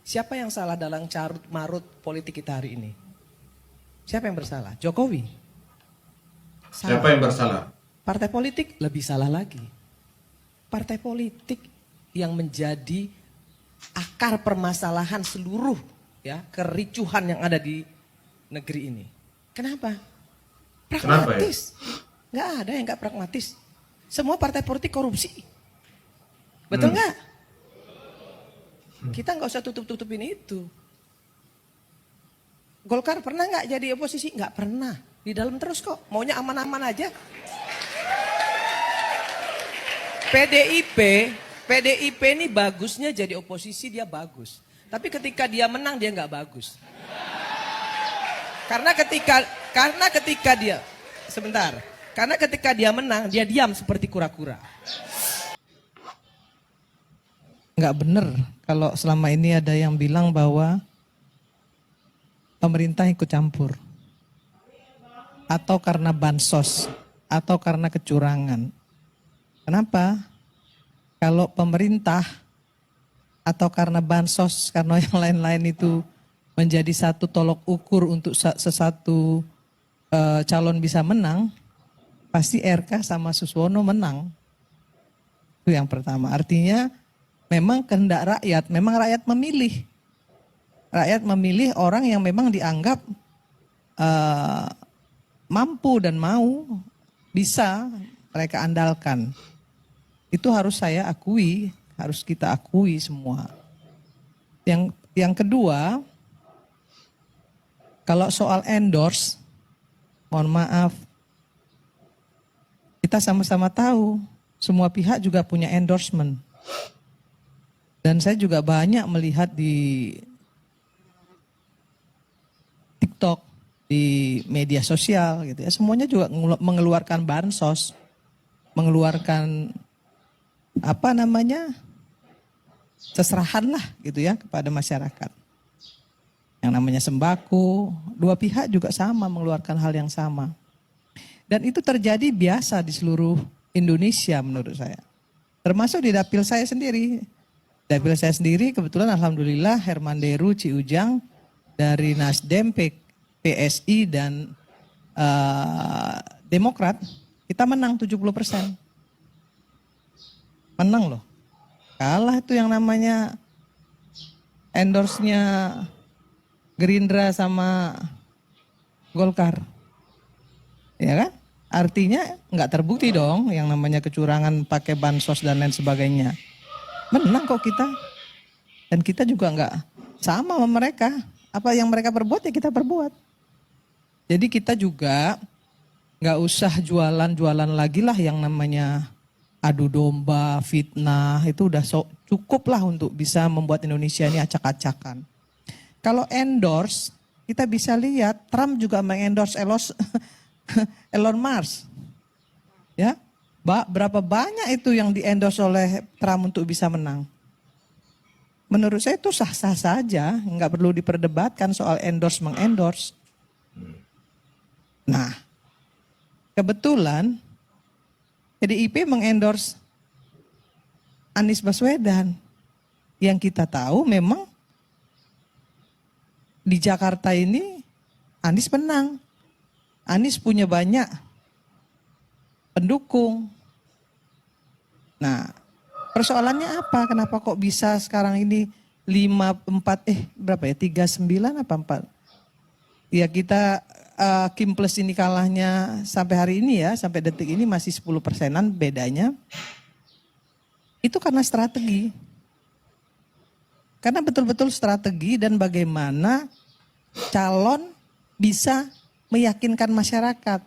Siapa yang salah dalam carut marut politik kita hari ini? Siapa yang bersalah? Jokowi. Salah. Siapa yang bersalah? Partai politik lebih salah lagi. Partai politik yang menjadi akar permasalahan seluruh ya kericuhan yang ada di negeri ini. Kenapa? Pragmatis. Nggak ada yang nggak pragmatis. Semua partai politik korupsi. Betul nggak? Kita nggak usah tutup-tutupin itu. Golkar pernah nggak jadi oposisi? Nggak pernah. Di dalam terus kok. Maunya aman-aman aja. PDIP ini bagusnya jadi oposisi dia bagus. Tapi ketika dia menang dia nggak bagus. Karena ketika dia sebentar. Karena ketika dia menang dia diam seperti kura-kura. Nggak benar kalau selama ini ada yang bilang bahwa pemerintah ikut campur. Atau karena bansos, atau karena kecurangan. Kenapa? Kalau pemerintah atau karena bansos, karena yang lain-lain itu menjadi satu tolok ukur untuk sesatu calon bisa menang, pasti RK sama Suswono menang. Itu yang pertama. Artinya memang kehendak rakyat, memang rakyat memilih. Rakyat memilih orang yang memang dianggap mampu dan mau, bisa mereka andalkan. Itu harus saya akui, harus kita akui semua. Yang kedua, kalau soal endorse, mohon maaf, kita sama-sama tahu, semua pihak juga punya endorsement. Dan saya juga banyak melihat di TikTok, di media sosial gitu ya, semuanya juga mengeluarkan bansos, mengeluarkan seserahan lah gitu ya kepada masyarakat. Yang namanya sembako, dua pihak juga sama mengeluarkan hal yang sama. Dan itu terjadi biasa di seluruh Indonesia menurut saya. Termasuk di dapil saya sendiri. Dapil saya sendiri kebetulan alhamdulillah Herman Deru Ciujang dari Nasdem, PSI dan Demokrat, kita menang 70%. Menang loh. Kalah itu yang namanya endorse-nya Gerindra sama Golkar. Ya kan? Artinya nggak terbukti dong yang namanya kecurangan pakai bansos dan lain sebagainya. Menang kok kita. Dan kita juga nggak sama sama mereka. Apa yang mereka perbuat ya kita perbuat. Jadi kita juga nggak usah jualan-jualan lagi lah yang namanya adu domba, fitnah, itu udah cukup lah untuk bisa membuat Indonesia ini acak-acakan. Kalau endorse, kita bisa lihat Trump juga mengendorse Elon Musk. Ya, berapa banyak itu yang diendorse oleh Trump untuk bisa menang. Menurut saya itu sah-sah saja, nggak perlu diperdebatkan soal endorse mengendorse. Nah, kebetulan PDIP mengendorse Anies Baswedan. Yang kita tahu memang di Jakarta ini Anies menang. Anies punya banyak pendukung. Nah, persoalannya apa? Kenapa kok bisa sekarang ini 39 apa 4? Ya kita Kim Plus ini kalahnya sampai hari ini ya, sampai detik ini masih 10%-an bedanya. Itu karena strategi. Karena betul-betul strategi dan bagaimana calon bisa meyakinkan masyarakat.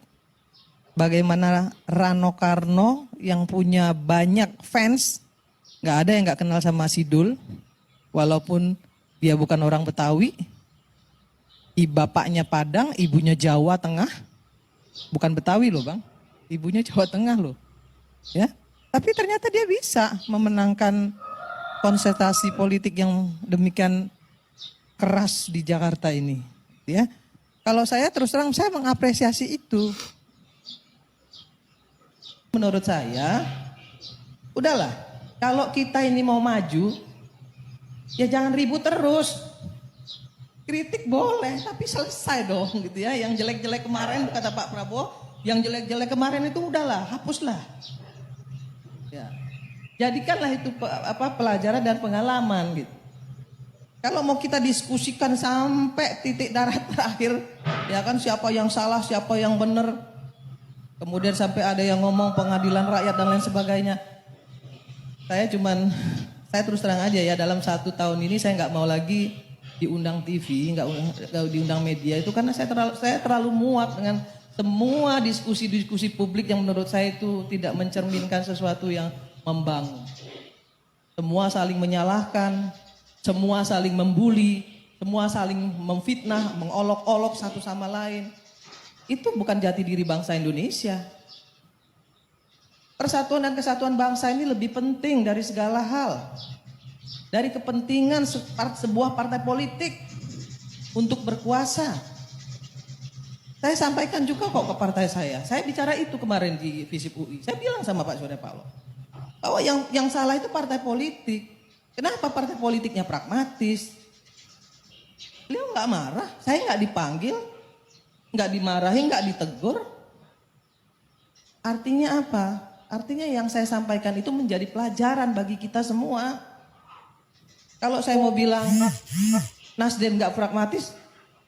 Bagaimana Rano Karno yang punya banyak fans, gak ada yang gak kenal sama Sidul, walaupun dia bukan orang Betawi. Bapaknya Padang, ibunya Jawa Tengah, bukan Betawi loh bang, ibunya Jawa Tengah loh, ya. Tapi ternyata dia bisa memenangkan konsentrasi politik yang demikian keras di Jakarta ini, ya. Kalau saya terus terang saya mengapresiasi itu. Menurut saya, udahlah, kalau kita ini mau maju, ya jangan ribut terus. Kritik boleh, tapi selesai dong gitu ya. Yang jelek-jelek kemarin kata Pak Prabowo, yang jelek-jelek kemarin itu udahlah, hapuslah. Ya. Jadikanlah itu pelajaran dan pengalaman gitu. Kalau mau kita diskusikan sampai titik darah terakhir, ya kan siapa yang salah, siapa yang benar. Kemudian sampai ada yang ngomong pengadilan rakyat dan lain sebagainya. Saya terus terang aja ya, dalam 1 tahun ini saya nggak mau lagi diundang TV, nggak diundang media itu karena saya terlalu muak dengan semua diskusi-diskusi publik yang menurut saya itu tidak mencerminkan sesuatu yang membangun. Semua saling menyalahkan, semua saling membuli, semua saling memfitnah, mengolok-olok satu sama lain. Itu bukan jati diri bangsa Indonesia. Persatuan dan kesatuan bangsa ini lebih penting dari segala hal. Dari kepentingan sebuah partai politik untuk berkuasa. Saya sampaikan juga kok ke partai saya. Saya bicara itu kemarin di Visip UI. Saya bilang sama Pak Surya Paloh bahwa yang salah itu partai politik. Kenapa partai politiknya pragmatis? Beliau nggak marah, saya nggak dipanggil, nggak dimarahin, nggak ditegur. Artinya apa? Artinya yang saya sampaikan itu menjadi pelajaran bagi kita semua. Kalau saya mau bilang Nasdem nggak pragmatis,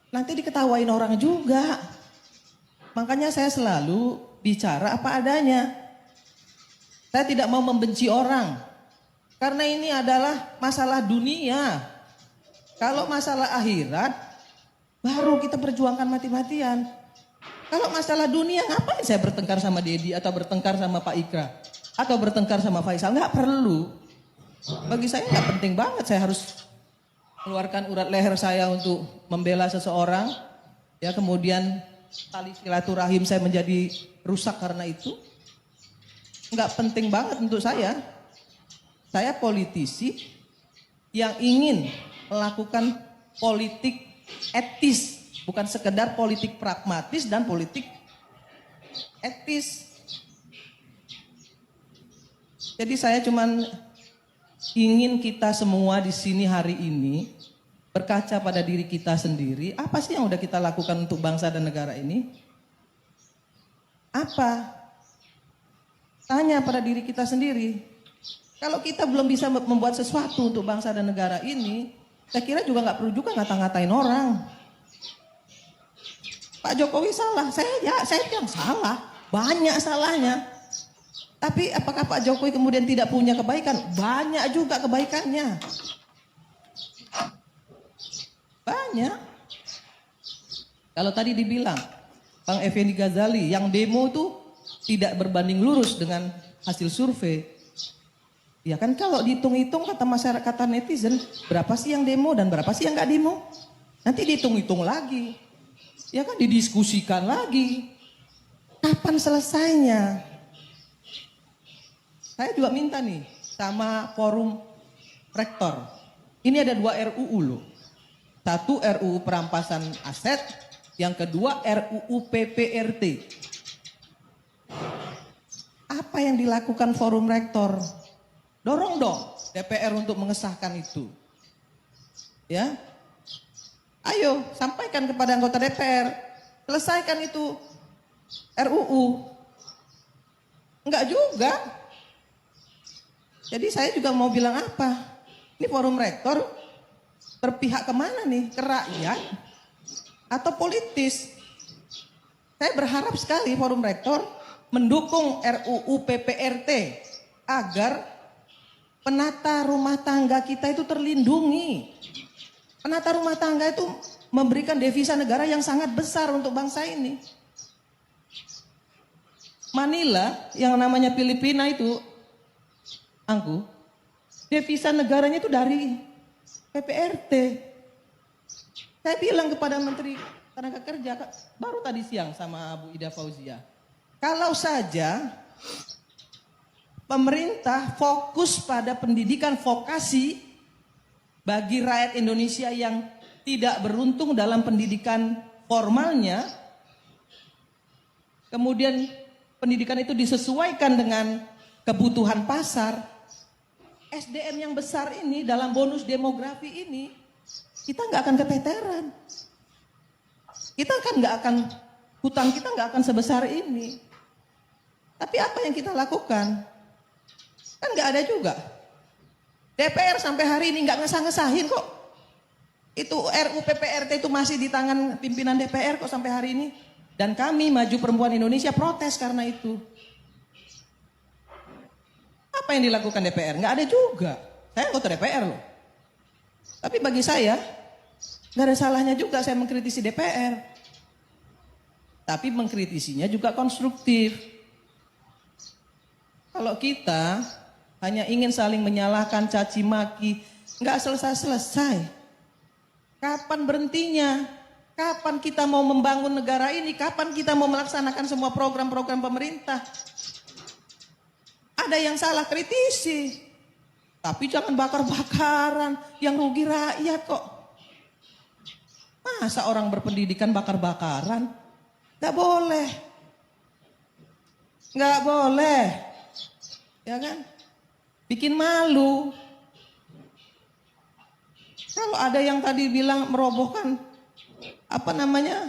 nanti diketawain orang juga. Makanya saya selalu bicara apa adanya. Saya tidak mau membenci orang, karena ini adalah masalah dunia. Kalau masalah akhirat, baru kita perjuangkan mati-matian. Kalau masalah dunia, ngapain saya bertengkar sama Dedi atau bertengkar sama Pak Ikra atau bertengkar sama Faisal? Nggak perlu. Bagi saya nggak penting banget saya harus keluarkan urat leher saya untuk membela seseorang. Ya kemudian tali silaturahim saya menjadi rusak karena itu. Nggak penting banget untuk saya. Saya politisi yang ingin melakukan politik etis, bukan sekedar politik pragmatis dan politik etis. Jadi saya cuman ingin kita semua di sini hari ini berkaca pada diri kita sendiri. Apa sih yang udah kita lakukan untuk bangsa dan negara ini? Apa? Tanya pada diri kita sendiri. Kalau kita belum bisa membuat sesuatu untuk bangsa dan negara ini, saya kira juga nggak perlu juga ngata-ngatain orang. Pak Jokowi salah, saya yang salah, banyak salahnya. Tapi apakah Pak Jokowi kemudian tidak punya kebaikan? Banyak juga kebaikannya. Banyak. Kalau tadi dibilang, Bang Effendi Ghazali, yang demo itu tidak berbanding lurus dengan hasil survei. Ya kan kalau dihitung-hitung kata masyarakat, kata netizen, berapa sih yang demo dan berapa sih yang nggak demo? Nanti dihitung-hitung lagi. Ya kan didiskusikan lagi. Kapan selesainya? Saya juga minta nih sama forum rektor. Ini ada 2 RUU loh. Satu RUU perampasan aset, yang kedua RUU PPRT. Apa yang dilakukan forum rektor? Dorong dong DPR untuk mengesahkan itu. Ya. Ayo sampaikan kepada anggota DPR, selesaikan itu RUU. Enggak juga. Jadi saya juga mau bilang apa? Ini forum rektor berpihak kemana nih? Ke rakyat atau politis? Saya berharap sekali forum rektor mendukung RUU PPRT agar penata rumah tangga kita itu terlindungi. Penata rumah tangga itu memberikan devisa negara yang sangat besar untuk bangsa ini. Manila yang namanya Filipina itu, Angku, devisa negaranya itu dari PPRT. Saya bilang kepada Menteri Tenaga Kerja baru tadi siang sama Bu Ida Fauzia, kalau saja pemerintah fokus pada pendidikan vokasi bagi rakyat Indonesia yang tidak beruntung dalam pendidikan formalnya, kemudian pendidikan itu disesuaikan dengan kebutuhan pasar, SDM yang besar ini dalam bonus demografi ini, kita nggak akan keteteran. Kita kan nggak akan, hutang kita nggak akan sebesar ini. Tapi apa yang kita lakukan? Kan nggak ada juga. DPR sampai hari ini nggak ngesah-ngesahin kok. Itu RUU PPRT itu masih di tangan pimpinan DPR kok sampai hari ini. Dan kami Maju Perempuan Indonesia protes karena itu. Apa yang dilakukan DPR? Nggak ada juga. Saya anggota DPR loh. Tapi bagi saya, nggak ada salahnya juga saya mengkritisi DPR. Tapi mengkritisinya juga konstruktif. Kalau kita hanya ingin saling menyalahkan, caci maki, nggak selesai-selesai. Kapan berhentinya? Kapan kita mau membangun negara ini? Kapan kita mau melaksanakan semua program-program pemerintah? Ada yang salah, kritisi. Tapi jangan bakar-bakaran, yang rugi rakyat kok. Masa orang berpendidikan bakar-bakaran? Gak boleh. Gak boleh. Ya kan? Bikin malu. Kalau ada yang tadi bilang merobohkan, apa namanya,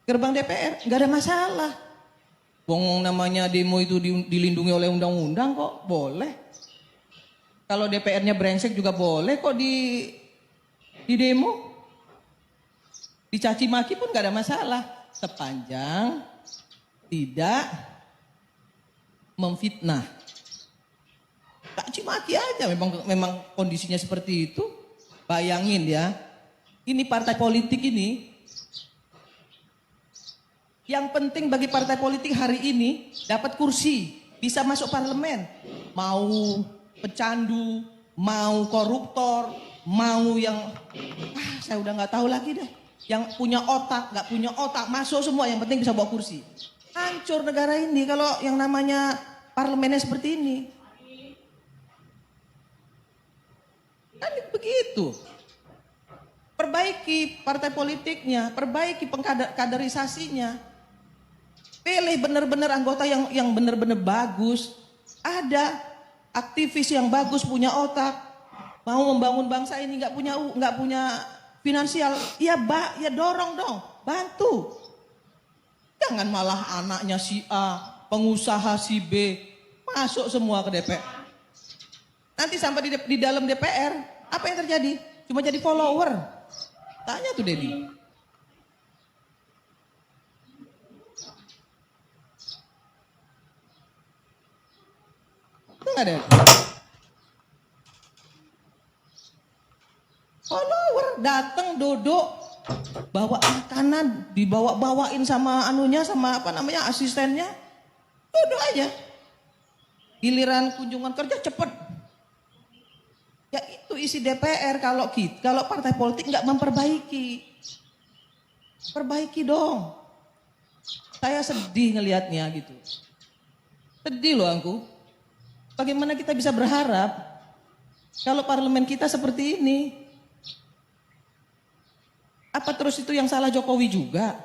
gerbang DPR, gak ada masalah. Wong namanya demo itu dilindungi oleh undang-undang kok, boleh. Kalau DPR-nya brengsek juga boleh kok di demo. Dicaci maki pun gak ada masalah. Sepanjang tidak memfitnah. Caci maki aja, memang kondisinya seperti itu. Bayangin ya, ini partai politik ini, yang penting bagi partai politik hari ini dapat kursi, bisa masuk parlemen. Mau pecandu, mau koruptor, mau yang saya udah nggak tahu lagi deh. Yang punya otak, nggak punya otak, masuk semua. Yang penting bisa bawa kursi. Hancur negara ini kalau yang namanya parlemennya seperti ini. Kan begitu. Perbaiki partai politiknya, perbaiki kaderisasinya. Pilih benar-benar anggota yang benar-benar bagus. Ada aktivis yang bagus, punya otak, mau membangun bangsa ini, nggak punya finansial, ya dorong dong, bantu. Jangan malah anaknya si A, pengusaha si B, masuk semua ke DPR. Nanti sampai di dalam DPR, apa yang terjadi? Cuma jadi follower. Tanya tuh Dedi. Enggak ada. Follower datang duduk, bawa makanan, dibawa-bawain sama anunya, sama apa namanya asistennya, duduk aja. Giliran kunjungan kerja cepet. Ya itu isi DPR kalau partai politik nggak memperbaiki, perbaiki dong. Saya sedih ngelihatnya gitu, sedih loh aku. Bagaimana kita bisa berharap kalau parlemen kita seperti ini? Apa terus itu yang salah Jokowi juga?